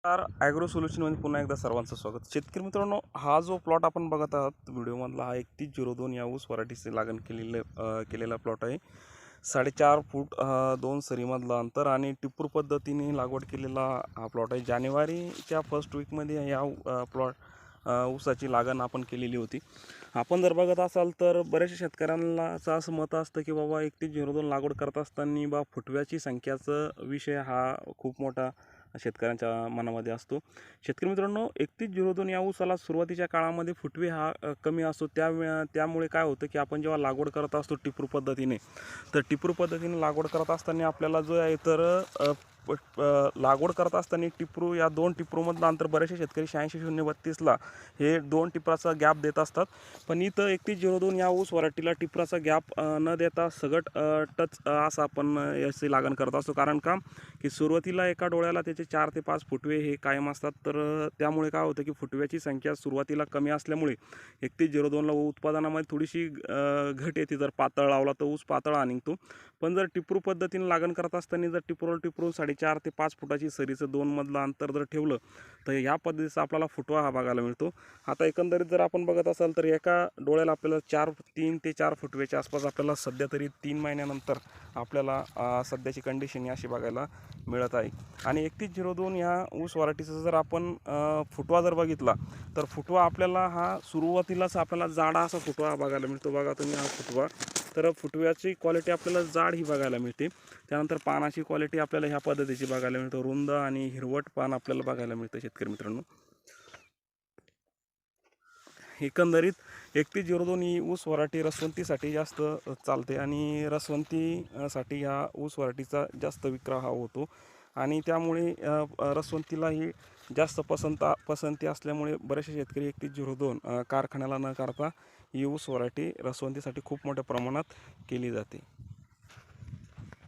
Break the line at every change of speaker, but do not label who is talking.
Agro सोल्युशनमध्ये पुन्हा एकदा सर्वांचं स्वागत. शेतकरी मित्रांनो, हा जो प्लॉट आपण बघत आहात व्हिडिओमधला, हा 3102 या ऊस व्हरायटीचे लागण केलेला प्लॉट आहे. 4.5 फूट 2 सरीमधलं अंतर आणि टिप्पर पद्धतीने लागवड केलेला हा प्लॉट आहे. जानेवारीच्या फर्स्ट वीकमध्ये या ऊसाची लागण आपण केलेली होती. आपण जर बघत असाल तर बऱ्याचशा शेतकऱ्यांना असं मत असतं की बाबा 3102 लागवड करत असताना फुटव्याची संख्याचा विषय हा खूप मोठा शेतकऱ्यांच्या मनामध्ये असतो. शेतकरी मित्रांनो, 3102 या ऊसाला सुरुवातीच्या काळामध्ये फुटवे हा कमी असतो. त्यामुळे काय होतं की आपण जेव्हा लागवड करत असतो टिप्पर पद्धतीने, तर टिप्पर पद्धतीने लागवड करत असताना आपल्याला जो आहे तर लागवड करत असताना टिप्रू या 2 टिप्रूमधलं अंतर बरेचसे शेतकरी 86-0-32ला हे 2 टिपराचा गॅप देत असतात. पण इथं 3102 या ऊस व्हरायटीला टिपराचा गॅप न देता सगट टच असं आपण याची लागण करत असतो. कारण का की सुरुवातीला एका डोळ्याला त्याचे 4 ते 5 फुटवे हे कायम असतात. तर त्यामुळे काय होतं की फुटव्याची संख्या सुरुवातीला कमी असल्यामुळे 3102ला उत्पादनामध्ये थोडीशी घट येते. जर पातळ लावला तर ऊस पातळा निघतो. पण जर टिप्रू पद्धतीने लागण करत असताना जर टिप्रू 4.5 ते 5 फुटाची सरीचं 2 मधलं अंतर जर ठेवलं तर ह्या पद्धतीचा आपल्याला फुटवा हा बघायला मिळतो. आता एकंदरीत जर आपण बघत असाल तर एका डोळ्याला आपल्याला 3 ते 4 फुटव्याच्या आसपास आपल्याला सध्या तरी 3 महिन्यानंतर आपल्याला सध्याची कंडिशन अशी बघायला मिळत आहे. आणि 3102 ह्या ऊस व्हरायटीचा जर आपण फुटवा जर बघितला तर फुटवा आपल्याला हा सुरुवातीलाच आपल्याला जाडा असा फुटवा बघायला मिळतो. बघा तुम्ही हा फुटवा, तर फुटव्याची क्वालिटी आपल्याला जाड ही बघायला मिळते. त्यानंतर पानाची क्वालिटी आपल्याला ह्या पद्धतीची बघायला मिळते. रुंद आणि हिरवट पान आपल्याला बघायला मिळतं. शेतकरी मित्रांनो, एकंदरीत 3102 ही ऊस व्हरायटी रसवंतीसाठी जास्त चालते आणि रसवंतीसाठी ह्या ऊस व्हरायटीचा जास्त विक्रय हा होतो. आणि त्यामुळे रसवंतीला ही जास्त पसंती असल्यामुळे बरेचसे शेतकरी 3102 कारखान्याला न करता ही ऊस व्हरायटी रसवंतीसाठी खूप मोठ्या प्रमाणात केली जाते.